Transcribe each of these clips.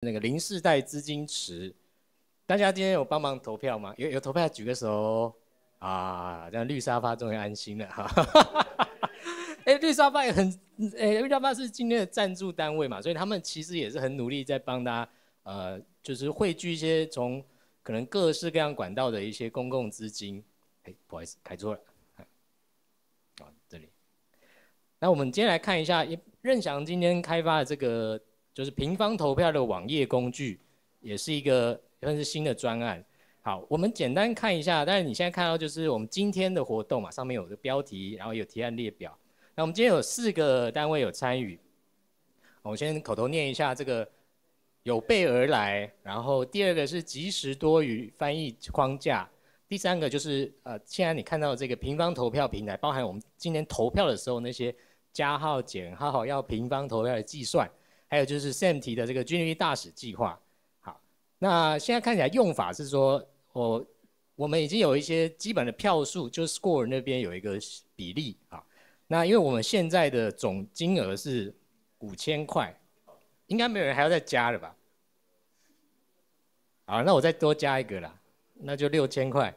那个零世代资金池，大家今天有帮忙投票吗？有投票举个手啊，这样绿沙发终于安心了哈。哎，绿沙发也很，绿沙发是今天的赞助单位嘛，所以他们其实也是很努力在帮大家，就是汇聚一些从可能各式各样管道的一些公共资金。哎，不好意思，开错了。啊，这里。那我们今天来看一下，任翔今天开发的这个就是平方投票的网页工具，也是一个算是新的专案。好，我们简单看一下，但是你现在看到就是我们今天的活动嘛，上面有个标题，然后有提案列表。那我们今天有4个单位有参与，我先口头念一下这个有备而来，然后第2个是即时多语翻译框架，第3个就是现在你看到的这个平方投票平台，包含我们今天投票的时候那些加号、减号要平方投票的计算，还有就是 Sam 提的这个 GNV 大使计划。好，那现在看起来用法是说，我们已经有一些基本的票数，就是 Score 那边有一个比例啊。那因为我们现在的总金额是5000块，应该没有人还要再加了吧？好，那我再多加一个啦，那就6000块。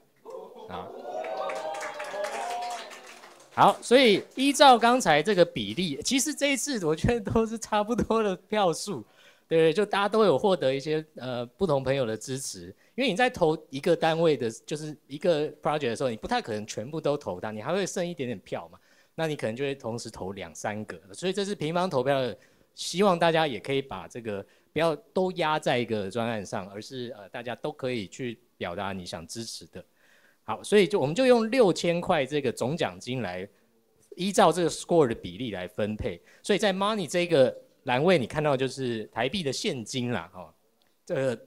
好，所以依照刚才这个比例，其实这一次我觉得都是差不多的票数，对，就大家都有获得一些不同朋友的支持。因为你在投一个单位的，就是一个 project 的时候，你不太可能全部都投到，你还会剩一点点票嘛，那你可能就会同时投2、3个。所以这是平方投票的，希望大家也可以把这个不要都压在一个专案上，而是大家都可以去表达你想支持的。好，所以我们就用6000块这个总奖金来依照这个 score 的比例来分配。所以在 money 这个栏位，你看到就是台币的现金啦，这个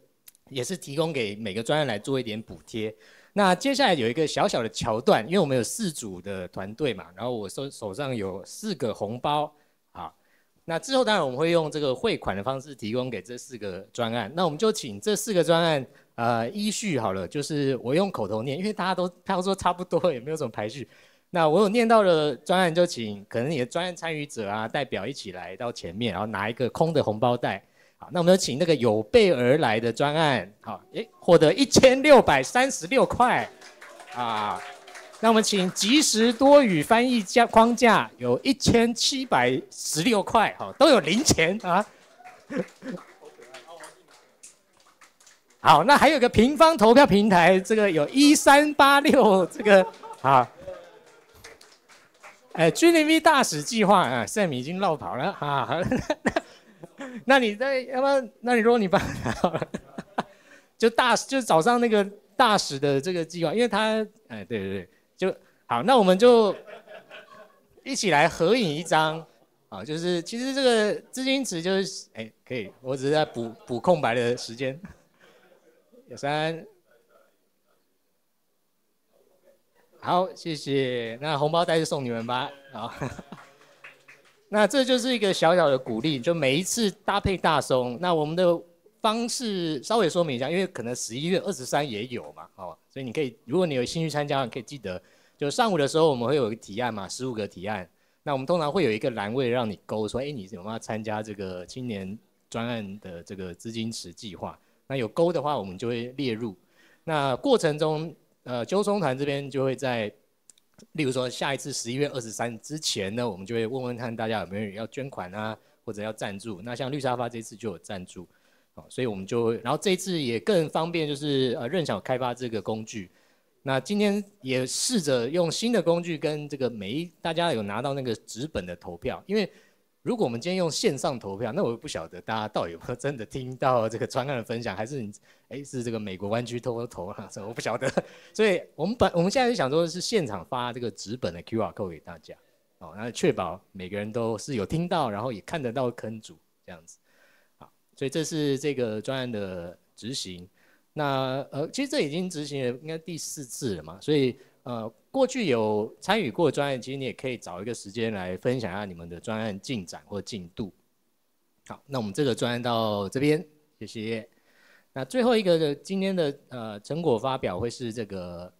也是提供给每个专案来做一点补贴。那接下来有一个小小的桥段，因为我们有4组的团队嘛，然后我手上有4个红包，好，那之后当然我们会用这个汇款的方式提供给这4个专案。那我们就请这4个专案。依序好了，就是我用口头念，因为大家都说差不多，也没有什么排序。那我有念到的专案，就请可能你的专案参与者啊，代表一起来到前面，然后拿一个空的红包袋。好，那我们就请那个有备而来的专案，好，获得1636块啊。那我们请即时多语翻译框架有1716块，好，都有零钱啊。好，那还有个平方投票平台，这个有1386这个好，GNV 大使计划啊，Sam 已经绕跑了啊。那你要不然，那你如果你帮他好了，就找上那个大使的这个计划，因为他对，就好，那我们就一起来合影一张啊，就是其实这个资金池就是可以，我只是在补空白的时间。有3，好，谢谢。那红包袋就送你们吧。好，那这就是一个小小的鼓励，就每一次搭配大松。那我们的方式稍微说明一下，因为可能11月23也有嘛，所以你可以，如果你有兴趣参加，你可以记得，就上午的时候我们会有一个提案嘛，15个提案。那我们通常会有一个栏位让你勾说，你有没有参加这个青年专案的这个资金池计划？那有勾的话，我们就会列入。那过程中，纠松团这边就会在，例如说下一次11月23之前呢，我们就会问问看大家有没有人要捐款啊，或者要赞助。那像绿沙发这次就有赞助，所以我们就，然后这一次也更方便，就是任想开发这个工具。那今天也试着用新的工具跟这个大家有拿到那个纸本的投票，因为。如果我们今天用线上投票，那我不晓得大家到底有没有真的听到这个专案的分享，还是是这个美国湾区偷投啊？我不晓得。所以我们现在就想说是现场发这个纸本的 QR code 给大家，那确保每个人都是有听到，然后也看得到坑主这样子。好，所以这是这个专案的执行。那其实这已经执行了应该第4次了嘛，所以过去有参与过的专案，其实你也可以找一个时间来分享一下你们的专案进展或进度。好，那我们这个专案到这边，谢谢。那最后一个今天的成果发表会是这个